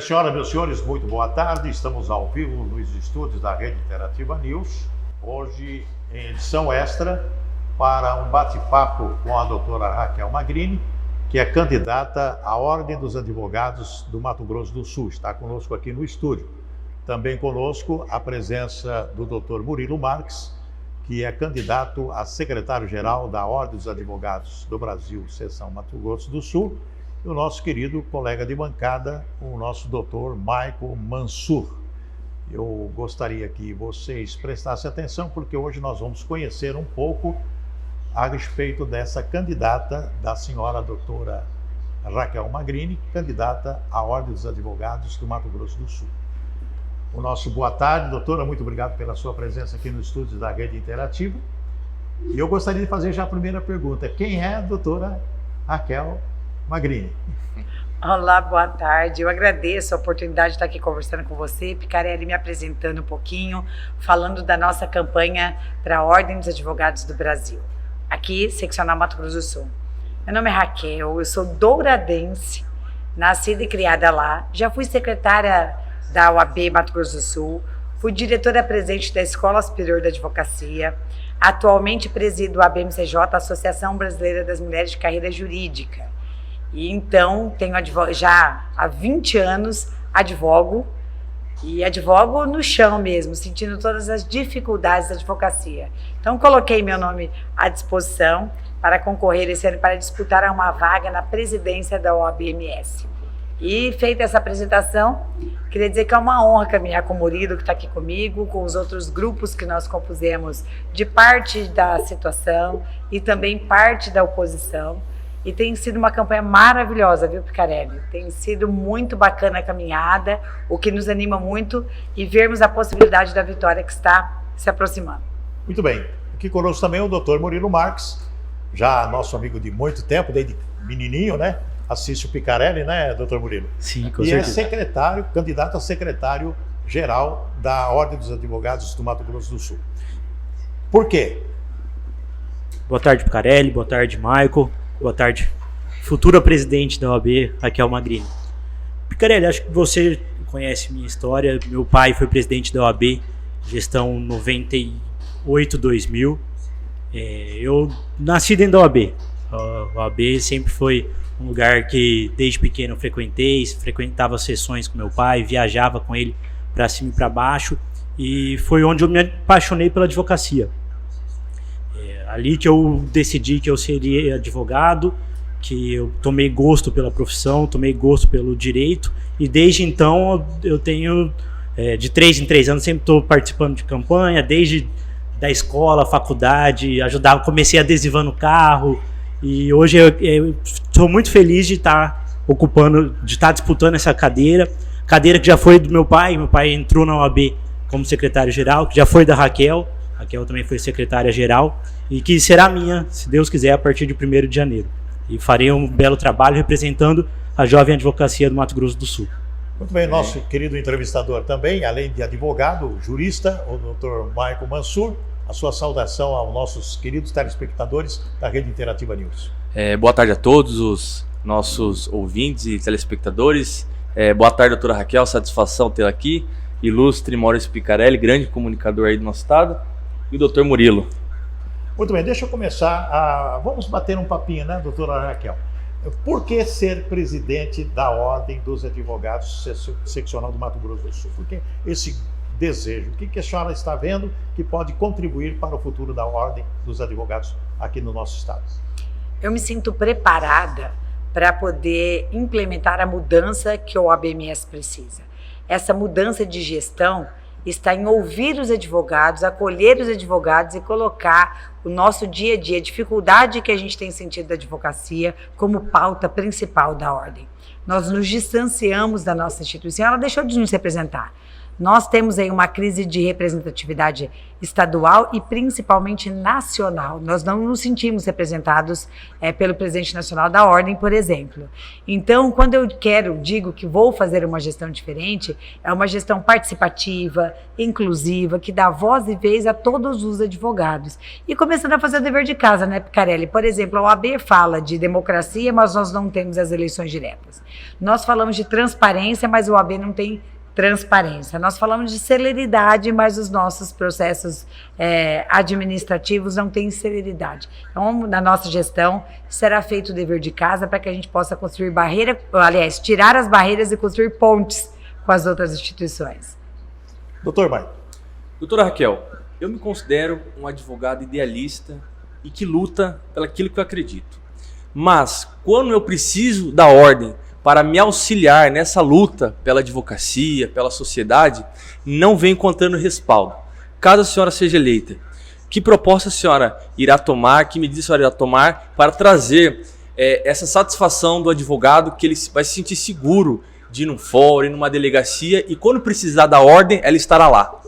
Minha senhora, meus senhores, muito boa tarde. Estamos ao vivo nos estúdios da Rede Interativa News. Hoje, em edição extra, para um bate-papo com a doutora Raquel Magrini, que é candidata à Ordem dos Advogados do Mato Grosso do Sul. Está conosco aqui no estúdio. Também conosco a presença do doutor Murilo Marques, que é candidato a secretário-geral da Ordem dos Advogados do Brasil, seção Mato Grosso do Sul, e o nosso querido colega de bancada, o nosso doutor Michael Mansur. Eu gostaria que vocês prestassem atenção, porque hoje nós vamos conhecer um pouco a respeito dessa candidata da senhora doutora Raquel Magrini, candidata à Ordem dos Advogados do Mato Grosso do Sul. O nosso boa tarde, doutora, muito obrigado pela sua presença aqui no estúdio da Rede Interativa. E eu gostaria de fazer já a primeira pergunta. Quem é a doutora Raquel Magrini? Olá, boa tarde. Eu agradeço a oportunidade de estar aqui conversando com você, Picarelli, me apresentando um pouquinho, falando da nossa campanha para a Ordem dos Advogados do Brasil, aqui, seccional Mato Grosso do Sul. Meu nome é Raquel, eu sou douradense, nascida e criada lá, já fui secretária da OAB Mato Grosso do Sul, fui diretora presidente da Escola Superior da Advocacia, atualmente presido a ABMCJ, Associação Brasileira das Mulheres de Carreira Jurídica. E então, tenho já há 20 anos advogo, e advogo no chão mesmo, sentindo todas as dificuldades da advocacia. Então, coloquei meu nome à disposição para concorrer esse ano, para disputar uma vaga na presidência da OAB-MS. E feita essa apresentação, queria dizer que é uma honra caminhar com o Murilo, que está aqui comigo, com os outros grupos que nós compusemos de parte da situação e também parte da oposição. E tem sido uma campanha maravilhosa, viu, Picarelli? Tem sido muito bacana a caminhada, o que nos anima muito, e vermos a possibilidade da vitória que está se aproximando. Muito bem. Aqui conosco também o doutor Murilo Marques, já nosso amigo de muito tempo, desde menininho, né? Assiste o Picarelli, né, doutor Murilo? Sim, com certeza. E é secretário, candidato a secretário-geral da Ordem dos Advogados do Mato Grosso do Sul. Por quê? Boa tarde, Picarelli. Boa tarde, Michael. Boa tarde, futura presidente da OAB, Raquel Magrini. Picarelli, acho que você conhece minha história. Meu pai foi presidente da OAB, gestão 98-2000. Eu nasci dentro da OAB. A OAB sempre foi um lugar que desde pequeno eu frequentava sessões com meu pai, viajava com ele para cima e para baixo, e foi onde eu me apaixonei pela advocacia. Ali que eu decidi que eu seria advogado, que eu tomei gosto pela profissão, tomei gosto pelo direito, e desde então eu tenho, de 3 em 3 anos, sempre estou participando de campanha, desde da escola, faculdade, ajudava, comecei adesivando carro, e hoje eu estou muito feliz de estar disputando essa cadeira que já foi do meu pai entrou na OAB como secretário-geral, que já foi da Raquel também foi secretária-geral, e que será minha, se Deus quiser, a partir de 1º de janeiro. E farei um belo trabalho representando a jovem advocacia do Mato Grosso do Sul. Muito bem, nosso querido entrevistador também, além de advogado, jurista, o doutor Michael Mansur, a sua saudação aos nossos queridos telespectadores da Rede Interativa News. Boa tarde a todos os nossos ouvintes e telespectadores. Boa tarde, doutora Raquel, satisfação tê-la aqui. Ilustre Maurício Picarelli, grande comunicador aí do nosso estado. E o doutor Murilo. Muito bem, deixa eu começar. Vamos bater um papinho, né, doutora Raquel? Por que ser presidente da Ordem dos Advogados Seccional do Mato Grosso do Sul? Por que esse desejo? O que a senhora está vendo que pode contribuir para o futuro da Ordem dos Advogados aqui no nosso estado? Eu me sinto preparada para poder implementar a mudança que o OAB-MS precisa. Essa mudança de gestão está em ouvir os advogados, acolher os advogados e colocar o nosso dia a dia, a dificuldade que a gente tem sentido da advocacia, como pauta principal da Ordem. Nós nos distanciamos da nossa instituição, ela deixou de nos representar. Nós temos aí uma crise de representatividade estadual e principalmente nacional. Nós não nos sentimos representados pelo presidente nacional da Ordem, por exemplo. Então, quando eu digo que vou fazer uma gestão diferente, é uma gestão participativa, inclusiva, que dá voz e vez a todos os advogados. E começando a fazer o dever de casa, né, Picarelli? Por exemplo, a OAB fala de democracia, mas nós não temos as eleições diretas. Nós falamos de transparência, mas o OAB não tem transparência. Nós falamos de celeridade, mas os nossos processos administrativos não têm celeridade. Então, na nossa gestão, será feito o dever de casa para que a gente possa construir tirar as barreiras e construir pontes com as outras instituições. Doutor Maio. Doutora Raquel, eu me considero um advogado idealista e que luta pelo aquilo que eu acredito. Mas, quando eu preciso da ordem para me auxiliar nessa luta pela advocacia, pela sociedade, não vem encontrando respaldo. Caso a senhora seja eleita, que proposta a senhora irá tomar, que medidas a senhora irá tomar para trazer essa satisfação do advogado, que ele vai se sentir seguro de ir num fórum, ir numa delegacia e quando precisar da ordem, ela estará lá?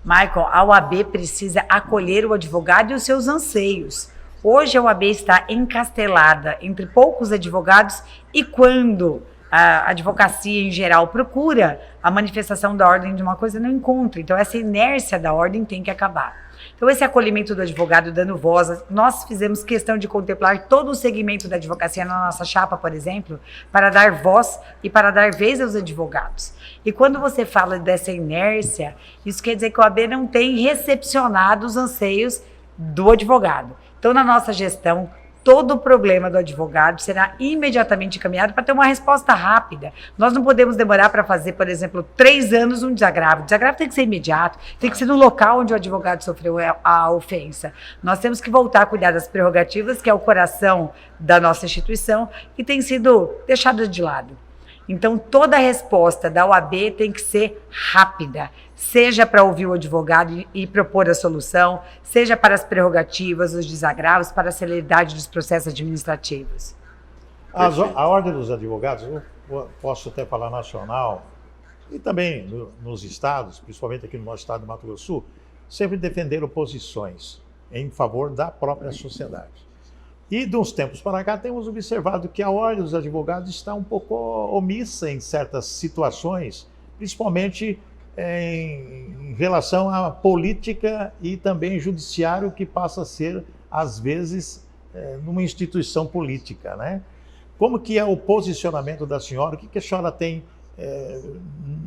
Michael, a OAB precisa acolher o advogado e os seus anseios. Hoje a OAB está encastelada entre poucos advogados e quando a advocacia em geral procura a manifestação da ordem de uma coisa, não encontra. Então essa inércia da ordem tem que acabar. Então esse acolhimento do advogado dando voz, nós fizemos questão de contemplar todo o segmento da advocacia na nossa chapa, por exemplo, para dar voz e para dar vez aos advogados. E quando você fala dessa inércia, isso quer dizer que a OAB não tem recepcionado os anseios do advogado. Então, na nossa gestão, todo o problema do advogado será imediatamente encaminhado para ter uma resposta rápida. Nós não podemos demorar para fazer, por exemplo, 3 anos um desagravo. O desagravo tem que ser imediato, tem que ser no local onde o advogado sofreu a ofensa. Nós temos que voltar a cuidar das prerrogativas, que é o coração da nossa instituição, que tem sido deixado de lado. Então, toda a resposta da OAB tem que ser rápida, seja para ouvir o advogado e propor a solução, seja para as prerrogativas, os desagravos, para a celeridade dos processos administrativos. A Ordem dos Advogados, eu posso até falar nacional, e também nos estados, principalmente aqui no nosso estado do Mato Grosso do Sul, sempre defenderam posições em favor da própria sociedade. E de uns tempos para cá temos observado que a Ordem dos Advogados está um pouco omissa em certas situações, principalmente em relação à política e também judiciário, que passa a ser, às vezes, numa instituição política, né? Como que é o posicionamento da senhora? O que a senhora tem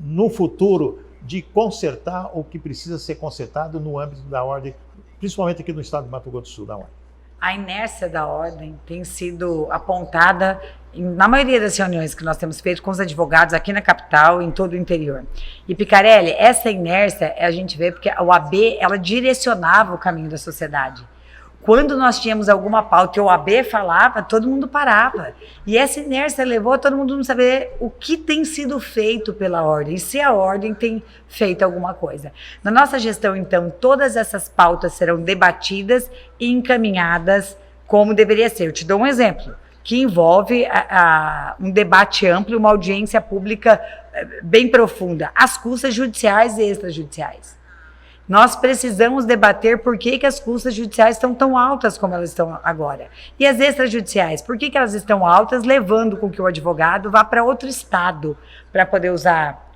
no futuro de consertar o que precisa ser consertado no âmbito da Ordem, principalmente aqui no estado do Mato Grosso do Sul, da Ordem? A inércia da ordem tem sido apontada na maioria das reuniões que nós temos feito com os advogados aqui na capital e em todo o interior. E Picarelli, essa inércia a gente vê porque a OAB, ela direcionava o caminho da sociedade. Quando nós tínhamos alguma pauta que a OAB falava, todo mundo parava. E essa inércia levou a todo mundo a não saber o que tem sido feito pela ordem, e se a ordem tem feito alguma coisa. Na nossa gestão, então, todas essas pautas serão debatidas e encaminhadas como deveria ser. Eu te dou um exemplo, que envolve um debate amplo, uma audiência pública bem profunda, as custas judiciais e extrajudiciais. Nós precisamos debater por que as custas judiciais estão tão altas como elas estão agora. E as extrajudiciais, por que elas estão altas, levando com que o advogado vá para outro estado para poder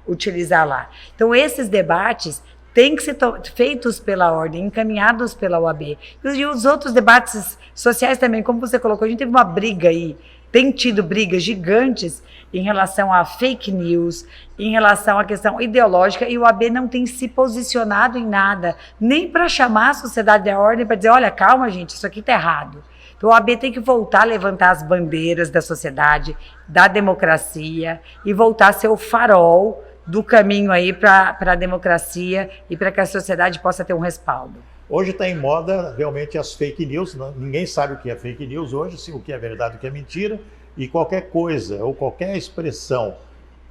utilizar lá. Então, esses debates têm que ser feitos pela ordem, encaminhados pela OAB. E os outros debates sociais também, como você colocou, a gente teve uma briga aí, tem tido brigas gigantes em relação a fake news, em relação à questão ideológica, e o OAB não tem se posicionado em nada, nem para chamar a sociedade da ordem, para dizer, olha, calma gente, isso aqui está errado. Então o OAB tem que voltar a levantar as bandeiras da sociedade, da democracia, e voltar a ser o farol do caminho aí para a democracia e para que a sociedade possa ter um respaldo. Hoje está em moda realmente as fake news, ninguém sabe o que é fake news hoje, o que é verdade, o que é mentira, e qualquer coisa ou qualquer expressão,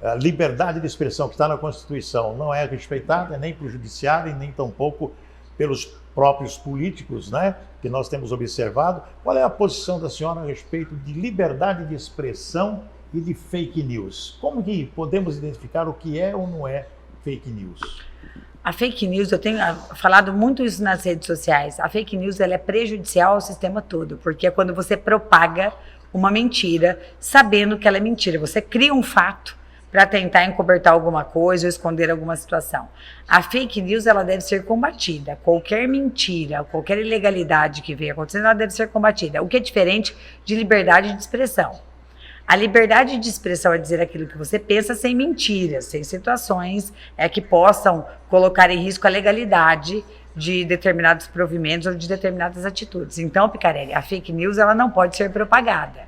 a liberdade de expressão que está na Constituição não é respeitada nem pelo judiciário e nem tampouco pelos próprios políticos, né, que nós temos observado. Qual é a posição da senhora a respeito de liberdade de expressão e de fake news. Como que podemos identificar o que é ou não é fake news? A fake news, eu tenho falado muito isso nas redes sociais, a fake news ela é prejudicial ao sistema todo, porque é quando você propaga uma mentira, sabendo que ela é mentira. Você cria um fato para tentar encobertar alguma coisa ou esconder alguma situação. A fake news ela deve ser combatida. Qualquer mentira, qualquer ilegalidade que venha acontecendo, ela deve ser combatida. O que é diferente de liberdade de expressão. A liberdade de expressão é dizer aquilo que você pensa sem mentiras, sem situações que possam colocar em risco a legalidade de determinados provimentos ou de determinadas atitudes. Então, Picarelli, a fake news ela não pode ser propagada.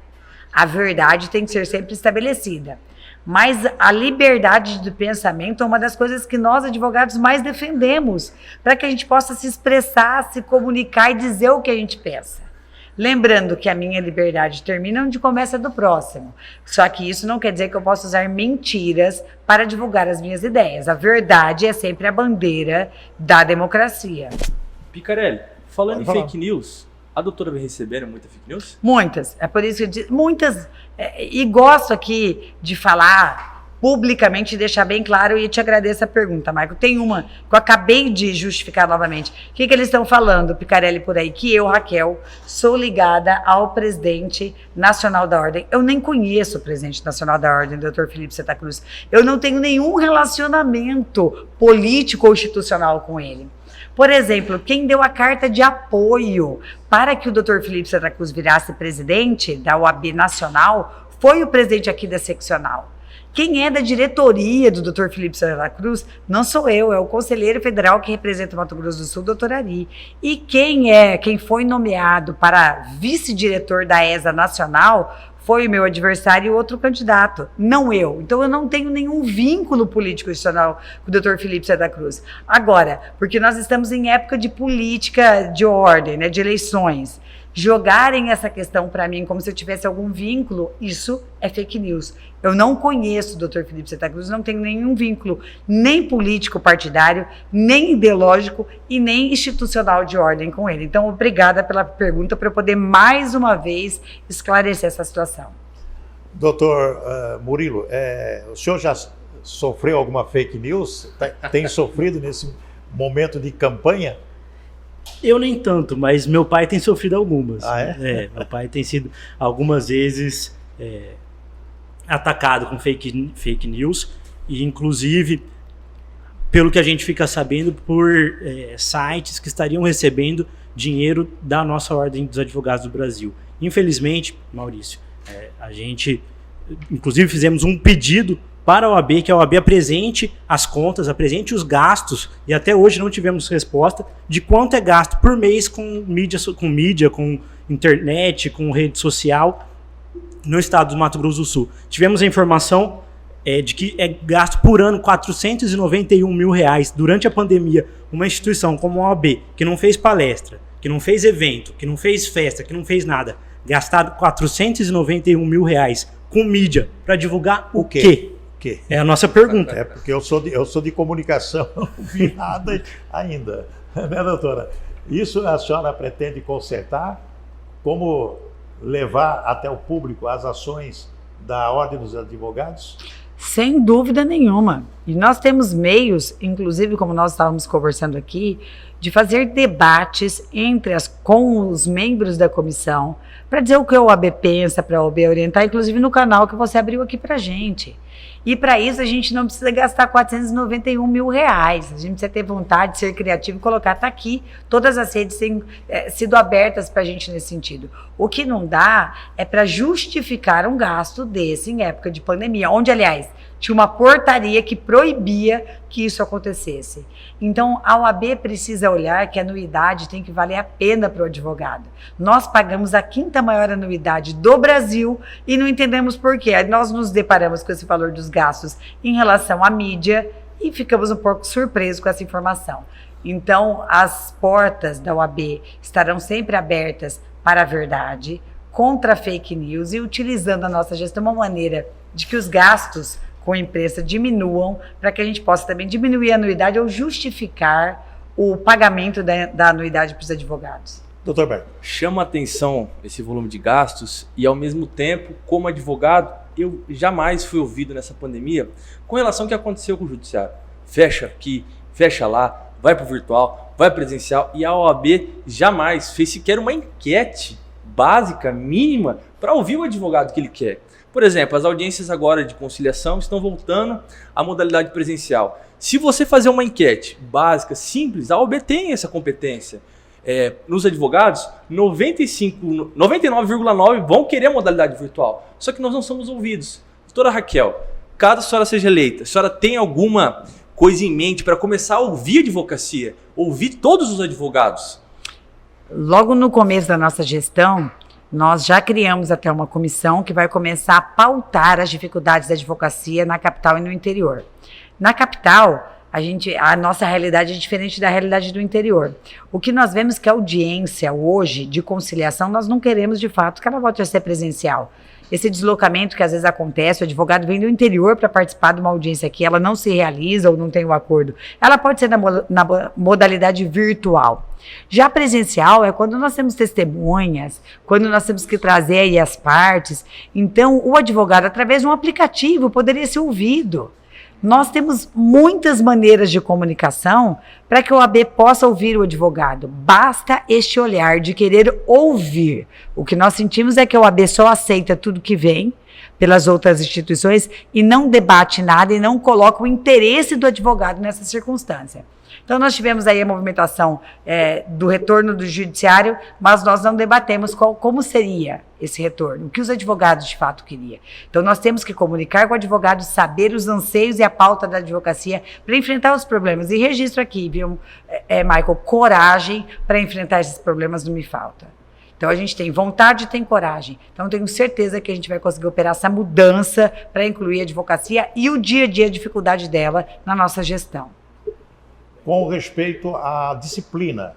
A verdade tem que ser sempre estabelecida. Mas a liberdade de pensamento é uma das coisas que nós, advogados, mais defendemos, para que a gente possa se expressar, se comunicar e dizer o que a gente pensa. Lembrando que a minha liberdade termina onde começa a do próximo. Só que isso não quer dizer que eu possa usar mentiras para divulgar as minhas ideias. A verdade é sempre a bandeira da democracia. Picarelli, falando em fake news, a doutora vem recebendo muita fake news? Muitas. É por isso que eu digo, muitas. E gosto aqui de falar publicamente, deixar bem claro, e te agradeço a pergunta, Marco. Tem uma que eu acabei de justificar novamente. O que eles estão falando, Picarelli, por aí? Que eu, Raquel, sou ligada ao presidente nacional da Ordem. Eu nem conheço o presidente nacional da Ordem, Dr. Felipe Santa Cruz. Eu não tenho nenhum relacionamento político ou institucional com ele. Por exemplo, quem deu a carta de apoio para que o Dr. Felipe Santa Cruz virasse presidente da OAB Nacional foi o presidente aqui da seccional. Quem é da diretoria do Dr. Felipe Santa Cruz não sou eu, é o conselheiro federal que representa o Mato Grosso do Sul, Dr. Ari. E quem foi nomeado para vice-diretor da ESA Nacional foi o meu adversário e outro candidato, não eu. Então eu não tenho nenhum vínculo político institucional com o Dr. Felipe Santa Cruz. Agora, porque nós estamos em época de política de ordem, né, de eleições. Jogarem essa questão para mim como se eu tivesse algum vínculo, isso é fake news. Eu não conheço o Dr. Felipe Santa Cruz, não tenho nenhum vínculo nem político partidário, nem ideológico e nem institucional de ordem com ele. Então, obrigada pela pergunta para eu poder mais uma vez esclarecer essa situação. Doutor Murilo, o senhor já sofreu alguma fake news? Tem sofrido nesse momento de campanha? Eu nem tanto, mas meu pai tem sofrido algumas. Ah, é? Meu pai tem sido algumas vezes atacado com fake news, e inclusive, pelo que a gente fica sabendo, por sites que estariam recebendo dinheiro da nossa Ordem dos Advogados do Brasil. Infelizmente, Maurício, a gente, inclusive, fizemos um pedido para a OAB, que a OAB apresente as contas, apresente os gastos, e até hoje não tivemos resposta de quanto é gasto por mês com mídia, com internet, com rede social no estado do Mato Grosso do Sul. Tivemos a informação de que é gasto por ano R$491 mil. Durante a pandemia, uma instituição como a OAB, que não fez palestra, que não fez evento, que não fez festa, que não fez nada, gastado R$491 mil com mídia para divulgar o quê? É a nossa pergunta. É porque eu sou de comunicação virada ainda, né, doutora? Isso a senhora pretende consertar? Como levar até o público as ações da Ordem dos Advogados? Sem dúvida nenhuma. E nós temos meios, inclusive como nós estávamos conversando aqui, de fazer debates com os membros da comissão, para dizer o que a OAB pensa, para a OAB orientar, inclusive no canal que você abriu aqui para a gente. E para isso a gente não precisa gastar R$491 mil. A gente precisa ter vontade de ser criativo e colocar, está aqui, todas as redes têm sido abertas para a gente nesse sentido. O que não dá é para justificar um gasto desse em época de pandemia, onde, aliás, tinha uma portaria que proibia que isso acontecesse. Então, a OAB precisa olhar que a anuidade tem que valer a pena para o advogado. Nós pagamos a 5ª maior anuidade do Brasil e não entendemos por quê. Aí nós nos deparamos com esse valor dos gastos em relação à mídia e ficamos um pouco surpresos com essa informação. Então, as portas da OAB estarão sempre abertas para a verdade, contra a fake news e utilizando a nossa gestão uma maneira de que os gastos com a imprensa diminuam, para que a gente possa também diminuir a anuidade ou justificar o pagamento da anuidade para os advogados. Doutor Berto. Chama a atenção esse volume de gastos e, ao mesmo tempo, como advogado, eu jamais fui ouvido nessa pandemia com relação ao que aconteceu com o judiciário. Fecha aqui, fecha lá, vai para o virtual, vai presencial, e a OAB jamais fez sequer uma enquete básica, mínima, para ouvir o advogado que ele quer. Por exemplo, as audiências agora de conciliação estão voltando à modalidade presencial. Se você fazer uma enquete básica, simples, a OAB tem essa competência. Nos advogados, 99,9% vão querer a modalidade virtual. Só que nós não somos ouvidos. Doutora Raquel, caso a senhora seja eleita, a senhora tem alguma coisa em mente para começar a ouvir a advocacia, ouvir todos os advogados? Logo no começo da nossa gestão, nós já criamos até uma comissão que vai começar a pautar as dificuldades da advocacia na capital e no interior. Na capital, a nossa realidade é diferente da realidade do interior. O que nós vemos que a audiência hoje de conciliação, nós não queremos de fato que ela volte a ser presencial. Esse deslocamento que às vezes acontece, o advogado vem do interior para participar de uma audiência aqui, ela não se realiza ou não tem o acordo. Ela pode ser na modalidade virtual. Já presencial é quando nós temos testemunhas, quando nós temos que trazer aí as partes. Então, o advogado, através de um aplicativo, poderia ser ouvido. Nós temos muitas maneiras de comunicação para que o OAB possa ouvir o advogado. Basta este olhar de querer ouvir. O que nós sentimos é que o OAB só aceita tudo que vem pelas outras instituições e não debate nada e não coloca o interesse do advogado nessa circunstância. Então, nós tivemos aí a movimentação do retorno do judiciário, mas nós não debatemos como seria esse retorno, o que os advogados de fato queriam. Então, nós temos que comunicar com o advogado, saber os anseios e a pauta da advocacia para enfrentar os problemas. E registro aqui, viu, Michael, coragem para enfrentar esses problemas não me falta. Então, a gente tem vontade e tem coragem. Então, tenho certeza que a gente vai conseguir operar essa mudança para incluir a advocacia e o dia a dia, a dificuldade dela na nossa gestão. Com respeito à disciplina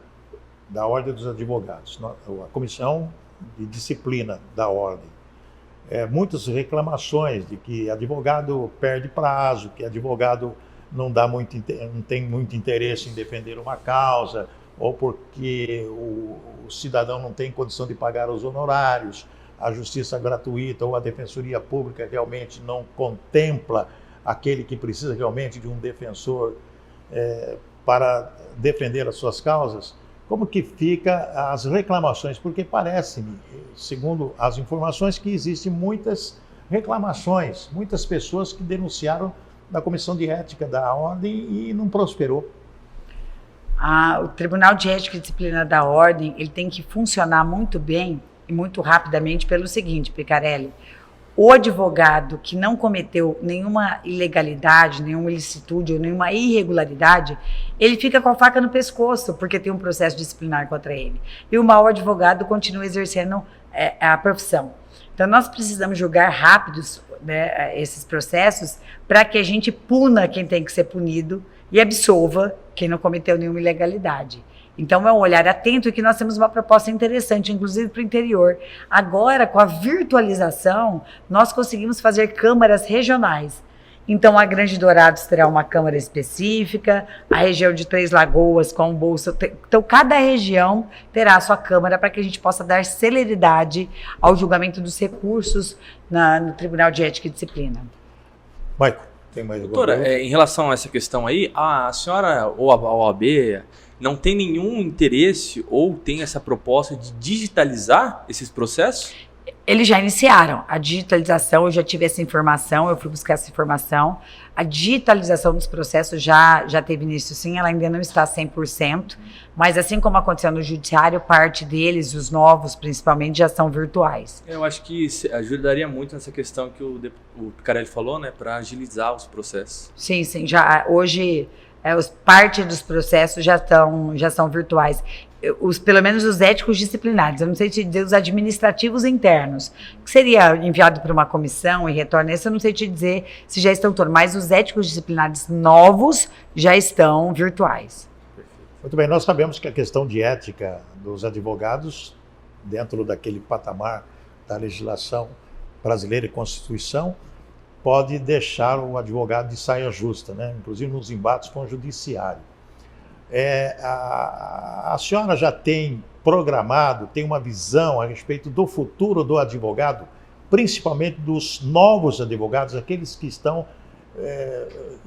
da Ordem dos Advogados, a Comissão de Disciplina da Ordem, muitas reclamações de que advogado perde prazo, que advogado não tem muito interesse em defender uma causa, ou porque o cidadão não tem condição de pagar os honorários, a justiça gratuita ou a defensoria pública realmente não contempla aquele que precisa realmente de um defensor para defender as suas causas. Como que fica as reclamações? Porque parece-me, segundo as informações, que existem muitas reclamações, muitas pessoas que denunciaram na Comissão de Ética da Ordem e não prosperou. O Tribunal de Ética e Disciplina da Ordem, ele tem que funcionar muito bem e muito rapidamente pelo seguinte, Picarelli: o advogado que não cometeu nenhuma ilegalidade, nenhuma ilicitude ou nenhuma irregularidade, ele fica com a faca no pescoço, porque tem um processo disciplinar contra ele. E o mau advogado continua exercendo a profissão. Então, nós precisamos julgar rápidos, né, esses processos para que a gente puna quem tem que ser punido e absolva quem não cometeu nenhuma ilegalidade. Então, é um olhar atento, e que nós temos uma proposta interessante, inclusive para o interior. Agora, com a virtualização, nós conseguimos fazer câmaras regionais. Então, a Grande Dourados terá uma câmara específica, a região de Três Lagoas com bolsa. Então, cada região terá a sua câmara para que a gente possa dar celeridade ao julgamento dos recursos no Tribunal de Ética e Disciplina. Michael, tem mais alguma doutora, pergunta? em relação a essa questão aí, a senhora ou a OAB não tem nenhum interesse ou tem essa proposta de digitalizar esses processos? Eles já iniciaram a digitalização, eu já tive essa informação, eu fui buscar essa informação. A digitalização dos processos já teve início, sim, ela ainda não está 100%, mas assim como aconteceu no judiciário, parte deles, os novos principalmente, já são virtuais. Eu acho que ajudaria muito nessa questão que o Picarelli falou, né, para agilizar os processos. Sim, já hoje parte dos processos já são virtuais. Pelo menos os éticos disciplinares, eu não sei te dizer os administrativos internos, que seria enviado para uma comissão e retorna esse, eu não sei te dizer se já estão todos, mas os éticos disciplinares novos já estão virtuais. Muito bem, nós sabemos que a questão de ética dos advogados, dentro daquele patamar da legislação brasileira e Constituição, pode deixar o advogado de saia justa, né? Inclusive nos embates com o judiciário. A senhora já tem programado, tem uma visão a respeito do futuro do advogado principalmente dos novos advogados, aqueles que estão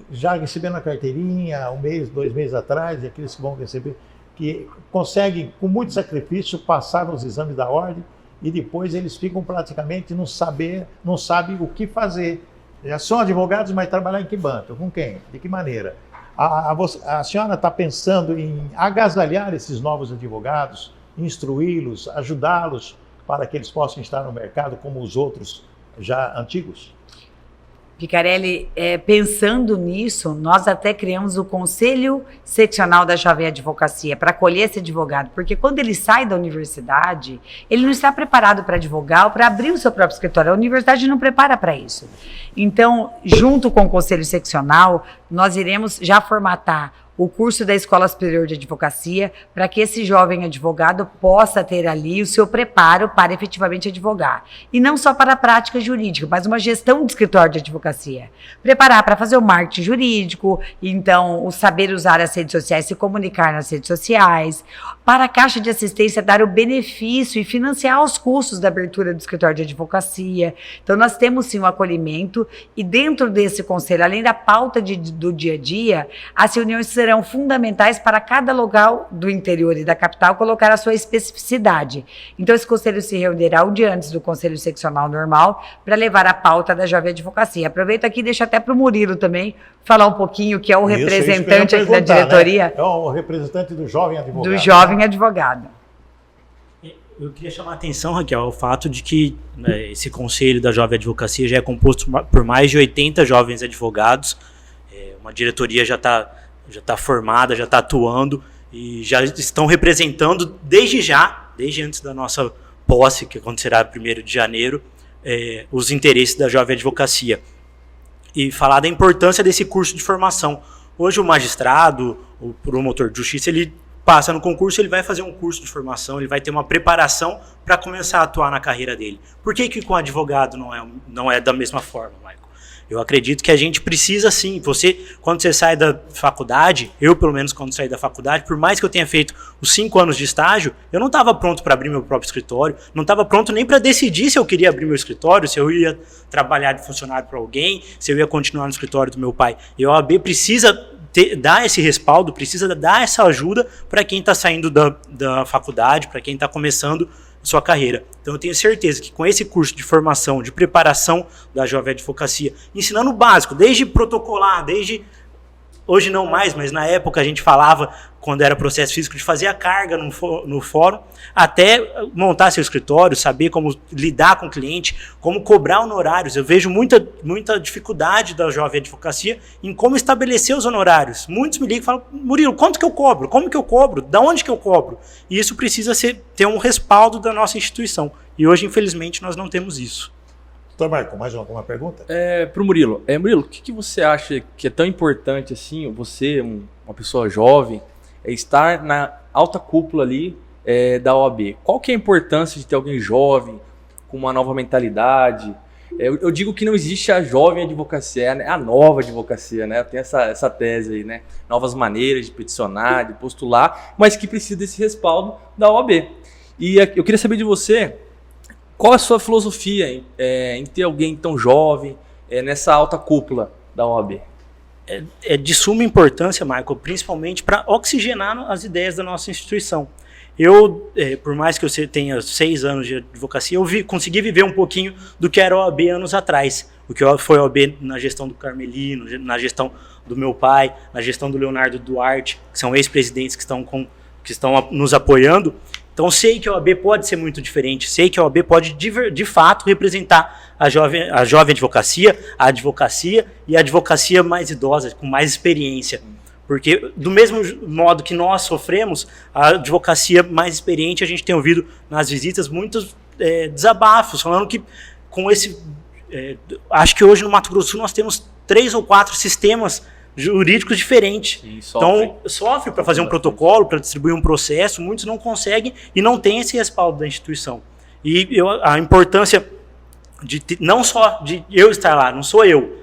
já recebendo a carteirinha 1 mês, 2 meses atrás, e aqueles que vão receber, que conseguem, com muito sacrifício, passar nos exames da ordem e depois eles ficam praticamente não sabem o que fazer. Já são advogados, mas trabalhar em que banco? Com quem? De que maneira? A senhora está pensando em agasalhar esses novos advogados, instruí-los, ajudá-los para que eles possam estar no mercado como os outros já antigos? Picarelli, pensando nisso, nós até criamos o Conselho Seccional da Jovem Advocacia para acolher esse advogado, porque quando ele sai da universidade, ele não está preparado para advogar ou para abrir o seu próprio escritório. A universidade não prepara para isso. Então, junto com o Conselho Seccional, nós iremos já formatar o curso da Escola Superior de Advocacia, para que esse jovem advogado possa ter ali o seu preparo para efetivamente advogar. E não só para a prática jurídica, mas uma gestão de escritório de advocacia. Preparar para fazer o marketing jurídico, então o saber usar as redes sociais, se comunicar nas redes sociais, para a Caixa de Assistência dar o benefício e financiar os custos da abertura do escritório de advocacia. Então nós temos sim um acolhimento e dentro desse conselho, além da pauta do dia a dia, as reuniões serão fundamentais para cada local do interior e da capital colocar a sua especificidade. Então esse conselho se reunirá um dia antes do conselho seccional normal para levar a pauta da Jovem Advocacia. Aproveito aqui e deixo até para o Murilo também falar um pouquinho, que é o representante aqui da diretoria. Né? É o representante do jovem advogado. Do jovem advogado. Eu queria chamar a atenção, Raquel, ao fato de que esse conselho da Jovem Advocacia já é composto por mais de 80 jovens advogados. Uma diretoria já está formada, já está atuando e já estão representando desde antes da nossa posse, que acontecerá 1º de janeiro, os interesses da Jovem Advocacia. E falar da importância desse curso de formação. Hoje o magistrado, o promotor de justiça, ele passa no concurso, ele vai fazer um curso de formação, ele vai ter uma preparação para começar a atuar na carreira dele. Por que com o advogado não é da mesma forma, Michael? Eu acredito que a gente precisa sim, quando você sai da faculdade, eu pelo menos quando saí da faculdade, por mais que eu tenha feito os 5 anos de estágio, eu não estava pronto para abrir meu próprio escritório, não estava pronto nem para decidir se eu queria abrir meu escritório, se eu ia trabalhar de funcionário para alguém, se eu ia continuar no escritório do meu pai. E a OAB precisa dar esse respaldo, precisa dar essa ajuda para quem está saindo da faculdade, para quem está começando sua carreira. Então eu tenho certeza que com esse curso de formação, de preparação da Jovem Advocacia, ensinando o básico, desde protocolar, hoje não mais, mas na época a gente falava, quando era processo físico, de fazer a carga no fórum, até montar seu escritório, saber como lidar com o cliente, como cobrar honorários. Eu vejo muita dificuldade da Jovem Advocacia em como estabelecer os honorários. Muitos me ligam e falam, Murilo, quanto que eu cobro? Como que eu cobro? Da onde que eu cobro? E isso precisa ter um respaldo da nossa instituição. E hoje, infelizmente, nós não temos isso. Doutor Marco, mais alguma pergunta? Para o Murilo. Murilo, o que você acha que é tão importante assim, você, uma pessoa jovem, estar na alta cúpula ali da OAB? Qual que é a importância de ter alguém jovem, com uma nova mentalidade? Eu digo que não existe a jovem advocacia, é a nova advocacia, né? Tem essa tese aí, né? Novas maneiras de peticionar, de postular, mas que precisa desse respaldo da OAB. E eu queria saber de você, qual é a sua filosofia em ter alguém tão jovem nessa alta cúpula da OAB? É de suma importância, Michael, principalmente para oxigenar as ideias da nossa instituição. Eu, por mais que eu tenha 6 anos de advocacia, eu consegui viver um pouquinho do que era a OAB anos atrás. O que foi a OAB na gestão do Carmelino, na gestão do meu pai, na gestão do Leonardo Duarte, que são ex-presidentes que estão nos apoiando. Então sei que a OAB pode ser muito diferente, sei que a OAB pode de fato representar a jovem advocacia, a advocacia e a advocacia mais idosa, com mais experiência. Porque do mesmo modo que nós sofremos, a advocacia mais experiente, a gente tem ouvido nas visitas muitos desabafos, falando que com acho que hoje no Mato Grosso do Sul nós temos 3 ou 4 sistemas jurídicos diferentes. Então, sofre para fazer um protocolo, para distribuir um processo, muitos não conseguem e não têm esse respaldo da instituição. E a importância não só de eu estar lá, não sou eu,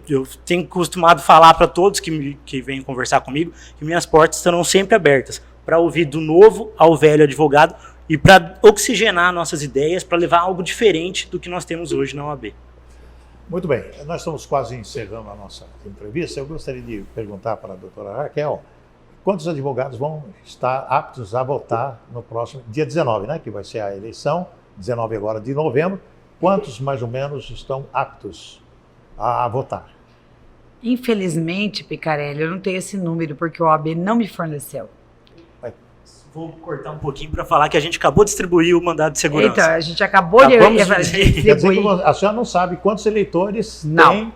eu tenho costumado falar para todos que vêm conversar comigo que minhas portas estarão sempre abertas para ouvir do novo ao velho advogado e para oxigenar nossas ideias, para levar algo diferente do que nós temos hoje na OAB. Muito bem, nós estamos quase encerrando a nossa entrevista. Eu gostaria de perguntar para a doutora Raquel, quantos advogados vão estar aptos a votar no próximo dia 19, né, que vai ser a eleição, 19 agora de novembro, quantos mais ou menos estão aptos a votar? Infelizmente, Picarelli, eu não tenho esse número porque o OAB não me forneceu. Vou cortar um pouquinho para falar que a gente acabou de distribuir o mandado de segurança. Então, a gente acabou de Quer dizer que a senhora não sabe quantos eleitores têm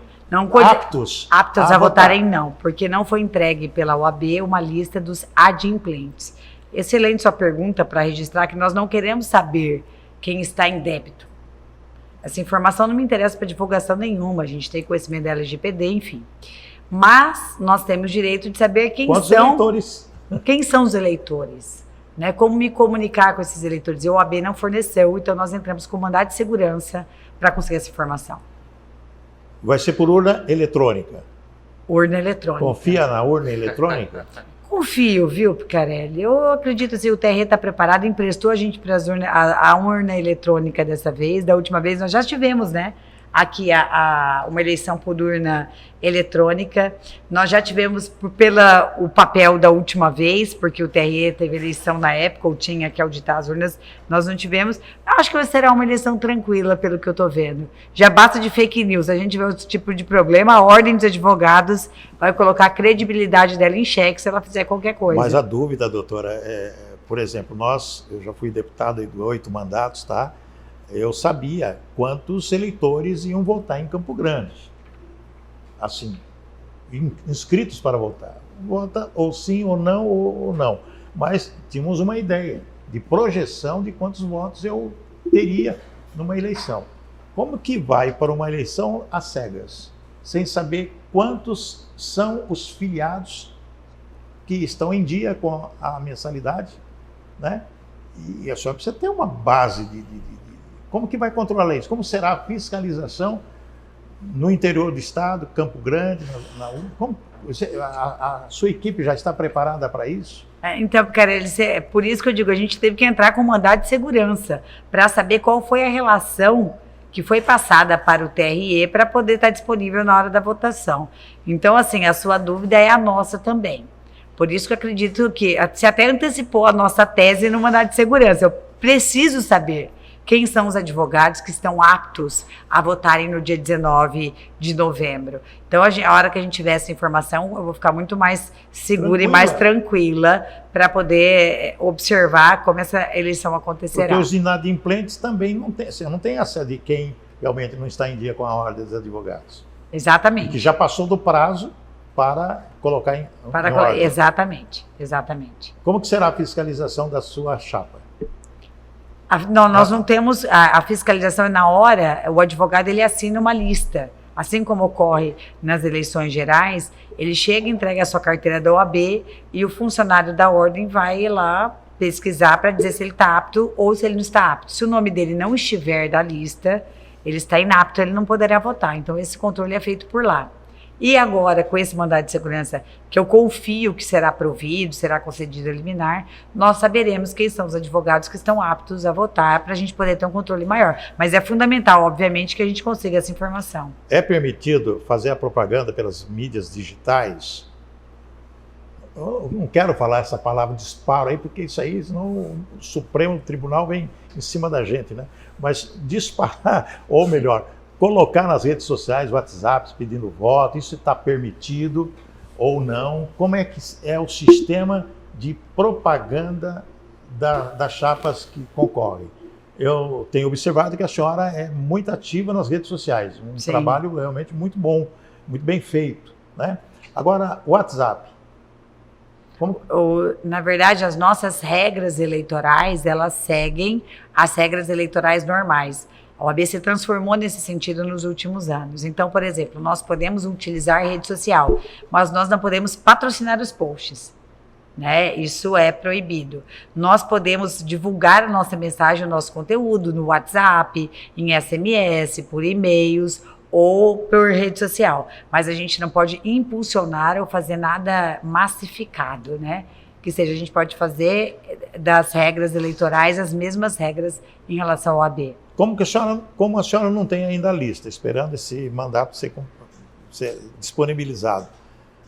aptos a votarem, não, porque não foi entregue pela OAB uma lista dos adimplentes. Excelente sua pergunta para registrar que nós não queremos saber quem está em débito. Essa informação não me interessa para divulgação nenhuma, a gente tem conhecimento da LGPD, enfim. Mas nós temos direito de saber quem são os eleitores. Né, como me comunicar com esses eleitores. E o OAB não forneceu, então nós entramos com mandado de segurança para conseguir essa informação. Vai ser por urna eletrônica? Urna eletrônica. Confia na urna eletrônica? Confio, viu, Picarelli? Eu acredito que o TRE está preparado, emprestou a gente para a urna eletrônica dessa vez. Da última vez nós já tivemos, né? Aqui uma eleição por urna eletrônica. Nós já tivemos o papel da última vez, porque o TRE teve eleição na época, ou tinha que auditar as urnas, nós não tivemos. Acho que será uma eleição tranquila, pelo que eu estou vendo. Já basta de fake news, a gente vê outro tipo de problema, a Ordem dos Advogados vai colocar a credibilidade dela em xeque se ela fizer qualquer coisa. Mas a dúvida, doutora, por exemplo, eu já fui deputado de 8 mandatos, tá? Eu sabia quantos eleitores iam votar em Campo Grande. Assim, inscritos para votar. Vota ou sim, ou não, ou não. Mas tínhamos uma ideia de projeção de quantos votos eu teria numa eleição. Como que vai para uma eleição às cegas, sem saber quantos são os filiados que estão em dia com a mensalidade, né? E a senhora precisa ter uma base como que vai controlar isso? Como será a fiscalização no interior do estado, Campo Grande? A sua equipe já está preparada para isso? Então, Picarelli, é por isso que eu digo, a gente teve que entrar com mandado de segurança para saber qual foi a relação que foi passada para o TRE para poder estar disponível na hora da votação. Então, assim, a sua dúvida é a nossa também. Por isso que eu acredito que se até antecipou a nossa tese no mandado de segurança. Eu preciso saber quem são os advogados que estão aptos a votarem no dia 19 de novembro. Então, a hora que a gente tiver essa informação, eu vou ficar muito mais segura e mais tranquila para poder observar como essa eleição acontecerá. Porque os inadimplentes também não tem essa de quem realmente não está em dia com a ordem dos advogados. Exatamente. E que já passou do prazo para colocar em ordem. Exatamente. Como que será a fiscalização da sua chapa? Nós não temos a fiscalização na hora, o advogado ele assina uma lista, assim como ocorre nas eleições gerais, ele chega, entrega a sua carteira da OAB e o funcionário da ordem vai lá pesquisar para dizer se ele está apto ou se ele não está apto. Se o nome dele não estiver da lista, ele está inapto, ele não poderá votar. Então esse controle é feito por lá. E agora, com esse mandado de segurança, que eu confio que será provido, será concedido a liminar, nós saberemos quem são os advogados que estão aptos a votar para a gente poder ter um controle maior. Mas é fundamental, obviamente, que a gente consiga essa informação. É permitido fazer a propaganda pelas mídias digitais? Eu não quero falar essa palavra disparo aí, porque isso aí, senão o Supremo Tribunal vem em cima da gente, né? Mas disparar, ou melhor, colocar nas redes sociais, WhatsApp, pedindo voto, isso está permitido ou não? Como é que é o sistema de propaganda das chapas que concorrem? Eu tenho observado que a senhora é muito ativa nas redes sociais, um Sim. trabalho realmente muito bom, muito bem feito, né? Agora, o WhatsApp. Na verdade, as nossas regras eleitorais, elas seguem as regras eleitorais normais. A OAB se transformou nesse sentido nos últimos anos. Então, por exemplo, nós podemos utilizar a rede social, mas nós não podemos patrocinar os posts, né? Isso é proibido. Nós podemos divulgar a nossa mensagem, o nosso conteúdo no WhatsApp, em SMS, por e-mails ou por rede social, mas a gente não pode impulsionar ou fazer nada massificado, né? que seja, a gente pode fazer das regras eleitorais as mesmas regras em relação ao OAB. Como a senhora não tem ainda a lista, esperando esse mandato ser disponibilizado,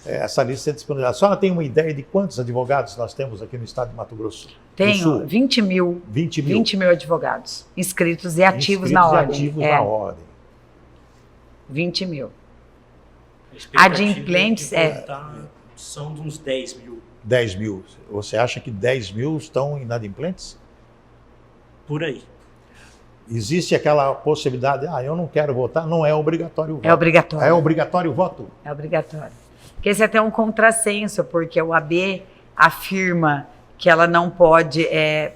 essa lista ser disponibilizada, a senhora tem uma ideia de quantos advogados nós temos aqui no estado de Mato Grosso? Tenho 20 mil. 20 mil. 20 mil advogados inscritos e ativos na ordem. Ativos na ordem. 20 mil. Adimplentes são de uns 10 mil. 10 mil. Você acha que 10 mil estão inadimplentes? Por aí. Existe aquela possibilidade, eu não quero votar, não é obrigatório o voto. É obrigatório. É obrigatório o voto? É obrigatório. Porque esse é até um contrassenso, porque o AB afirma que ela não pode,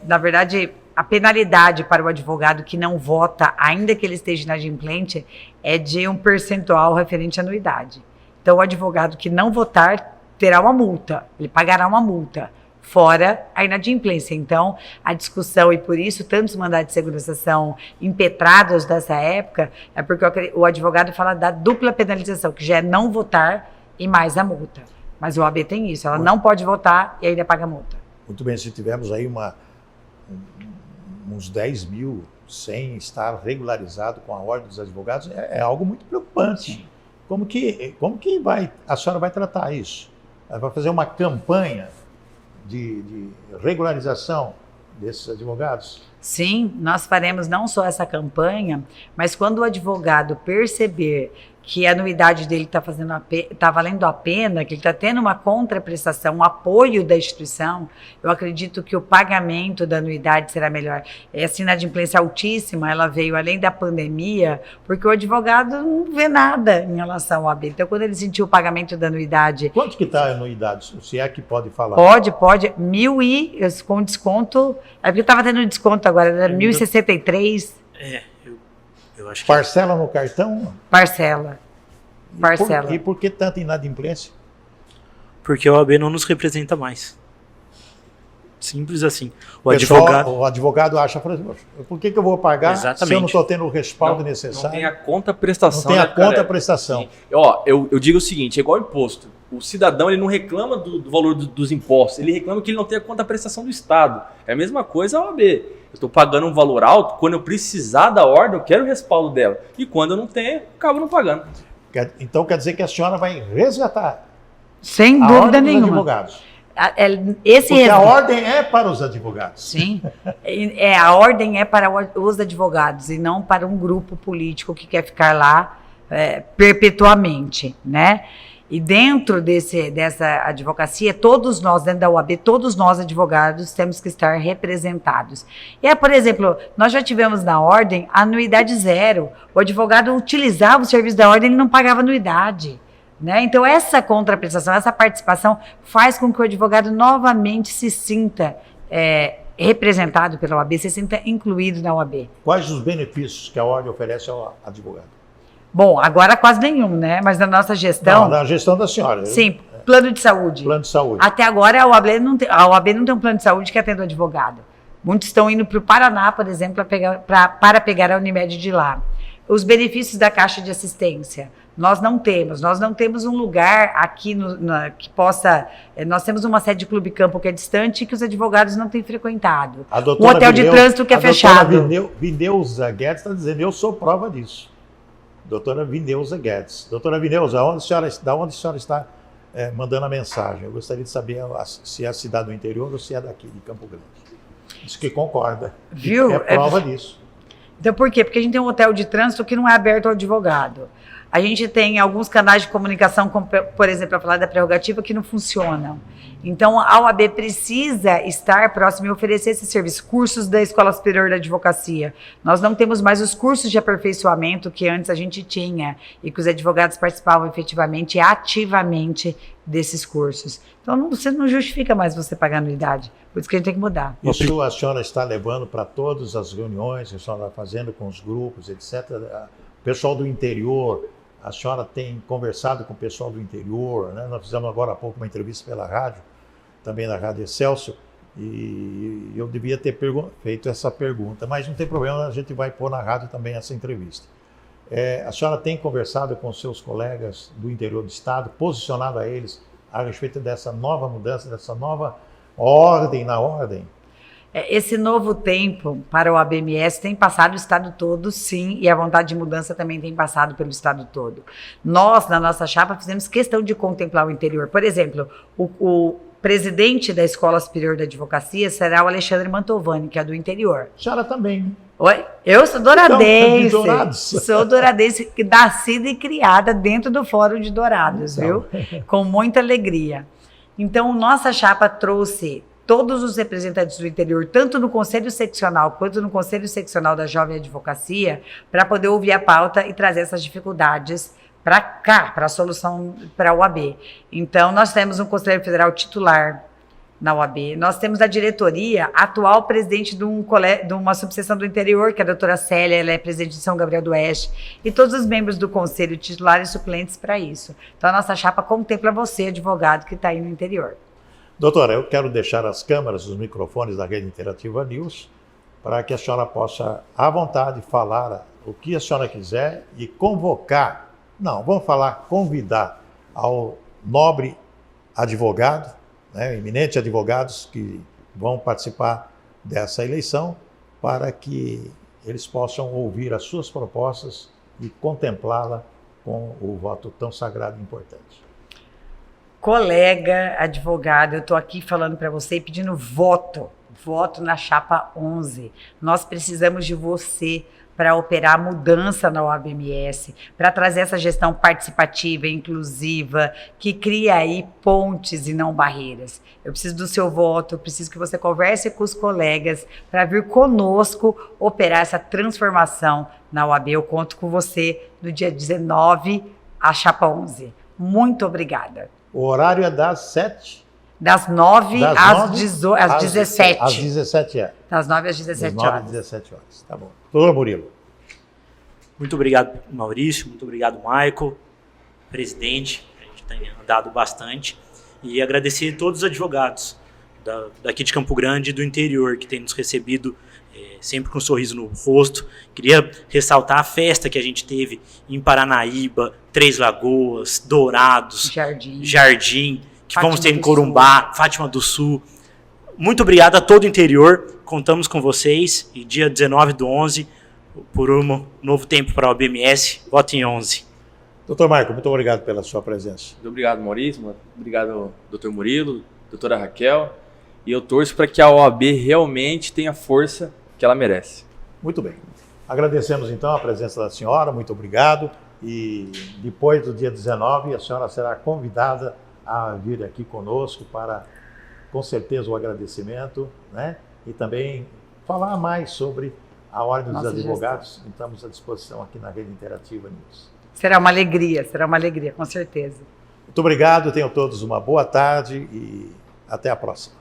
na verdade, a penalidade para o advogado que não vota, ainda que ele esteja inadimplente, é de um percentual referente à anuidade. Então, o advogado que não votar terá uma multa, ele pagará uma multa, fora a inadimplência. Então, a discussão, e por isso tantos mandados de segurança são impetrados dessa época, é porque o advogado fala da dupla penalização, que já é não votar e mais a multa. Mas o OAB tem isso, ela não pode votar e ainda paga a multa. Muito bem, se tivermos aí uns 10 mil sem estar regularizado com a Ordem dos Advogados, é algo muito preocupante. Sim. Como que a senhora vai tratar isso? Ela vai fazer uma campanha de regularização desses advogados? Sim, nós faremos não só essa campanha, mas quando o advogado perceber que a anuidade dele está valendo a pena, que ele está tendo uma contraprestação, um apoio da instituição, eu acredito que o pagamento da anuidade será melhor. Essa inadimplência altíssima, ela veio além da pandemia, porque o advogado não vê nada em relação ao AB. Então, quando ele sentiu o pagamento da anuidade... Quanto que está a anuidade, se é que pode falar? Pode, 1.000 com desconto, é porque estava tendo desconto agora, era 1.063. Eu acho que... Parcela no cartão? Parcela. E por que tanta inadimplência? Porque o OAB não nos representa mais. Simples assim. O advogado acha, por que eu vou pagar se eu não estou tendo o respaldo necessário? Não tem a contraprestação. Não tem a contraprestação. Eu digo o seguinte, é igual imposto. O cidadão ele não reclama do valor dos impostos, ele reclama que ele não tem a contraprestação do Estado. É a mesma coisa a OAB. Eu estou pagando um valor alto, quando eu precisar da ordem, eu quero o respaldo dela. E quando eu não tenho, eu acabo não pagando. Então quer dizer que a senhora vai resgatar sem dúvida nenhuma. Advogados. Porque a ordem é para os advogados. Sim, a ordem é para os advogados e não para um grupo político que quer ficar lá perpetuamente, né? E dentro dessa advocacia, todos nós, dentro da OAB, todos nós advogados temos que estar representados. E por exemplo, nós já tivemos na ordem anuidade zero. O advogado utilizava o serviço da ordem e não pagava anuidade. Né? Então, essa contraprestação, essa participação faz com que o advogado novamente se sinta representado pela OAB, se sinta incluído na OAB. Quais os benefícios que a ordem oferece ao advogado? Bom, agora quase nenhum, né? Mas na nossa gestão... Não, na gestão da senhora. Sim, plano de saúde. Plano de saúde. Até agora a OAB não tem um plano de saúde que atenda o advogado. Muitos estão indo para o Paraná, por exemplo, para pegar a Unimed de lá. Os benefícios da Caixa de Assistência. Nós não temos um lugar aqui que possa... Nós temos uma sede de Clube Campo que é distante e que os advogados não têm frequentado. Um hotel de trânsito que é fechado. A doutora Vineuza Guedes está dizendo, eu sou prova disso. Doutora Vineuza Guedes. Doutora Vineuza, da onde a senhora está mandando a mensagem? Eu gostaria de saber se é a cidade do interior ou se é daqui, de Campo Grande. Diz que concorda. Viu? É prova disso. Então, por quê? Porque a gente tem um hotel de trânsito que não é aberto ao advogado. A gente tem alguns canais de comunicação, como, por exemplo, a falar da prerrogativa, que não funcionam. Então, a OAB precisa estar próxima e oferecer esse serviço. Cursos da Escola Superior da Advocacia. Nós não temos mais os cursos de aperfeiçoamento que antes a gente tinha e que os advogados participavam efetivamente e ativamente desses cursos. Então, você não justifica mais você pagar anuidade. Por isso que a gente tem que mudar. Isso a senhora está levando para todas as reuniões que a senhora está fazendo com os grupos, etc. O pessoal do interior... A senhora tem conversado com o pessoal do interior, né? Nós fizemos agora há pouco uma entrevista pela rádio, também na Rádio Excelsior, e eu devia ter feito essa pergunta, mas não tem problema, a gente vai pôr na rádio também essa entrevista. A senhora tem conversado com seus colegas do interior do estado, posicionado a eles a respeito dessa nova mudança, dessa nova Ordem na ordem. Esse novo tempo para o ABMS tem passado o estado todo, sim, e a vontade de mudança também tem passado pelo estado todo. Nós, na nossa chapa, fizemos questão de contemplar o interior. Por exemplo, o presidente da Escola Superior da Advocacia será o Alexandre Mantovani, que é do interior. A senhora também, né? Oi? Eu sou douradense, Então, de Dourados. sou douradense, nascida e criada dentro do Fórum de Dourados, Então. viu? Com muita alegria. Então, nossa chapa trouxe todos os representantes do interior, tanto no Conselho Seccional quanto no Conselho Seccional da Jovem Advocacia, para poder ouvir a pauta e trazer essas dificuldades para cá, para a solução para a UAB. Então, nós temos um Conselheiro Federal titular na UAB, nós temos a diretoria, atual presidente de uma subseção do interior, que é a doutora Célia, ela é presidente de São Gabriel do Oeste, e todos os membros do Conselho titulares e suplentes para isso. Então, a nossa chapa contempla você, advogado, que está aí no interior. Doutora, eu quero deixar as câmeras, os microfones da Rede Interativa News para que a senhora possa, à vontade, falar o que a senhora quiser e convocar, não, vamos falar, convidar ao nobre advogado, né, eminentes advogados que vão participar dessa eleição para que eles possam ouvir as suas propostas e contemplá-la com o voto tão sagrado e importante. Colega advogado, eu estou aqui falando para você e pedindo voto na chapa 11. Nós precisamos de você para operar a mudança na OABMS, para trazer essa gestão participativa, inclusiva, que cria aí pontes e não barreiras. Eu preciso do seu voto, eu preciso que você converse com os colegas para vir conosco operar essa transformação na OAB. Eu conto com você no dia 19, a chapa 11. Muito obrigada. O horário é das 7? Das 9 às 17. Às 17 horas. Das 9 às 17 Das 9 horas. às 17 horas. Tá bom. Doutor Murilo. Muito obrigado, Maurício. Muito obrigado, Michael, presidente. A gente tem andado bastante. E agradecer a todos os advogados daqui de Campo Grande e do interior que têm nos recebido sempre com um sorriso no rosto. Queria ressaltar a festa que a gente teve em Paranaíba, Três Lagoas, Dourados, Jardim, que Fátima vamos ter em do Corumbá, Fátima do Sul. Muito obrigado a todo o interior. Contamos com vocês. E dia 19/11, por um novo tempo para a OABMS, voto em 11. Doutor Marco, muito obrigado pela sua presença. Muito obrigado, Maurício. Obrigado, doutor Murilo, doutora Raquel. E eu torço para que a OAB realmente tenha a força que ela merece. Muito bem. Agradecemos então a presença da senhora, muito obrigado. E depois do dia 19, a senhora será convidada a vir aqui conosco para, com certeza, o agradecimento, né? E também falar mais sobre a Ordem dos Advogados. Estamos à disposição aqui na Rede Interativa News. Será uma alegria, com certeza. Muito obrigado, tenham todos uma boa tarde e até a próxima.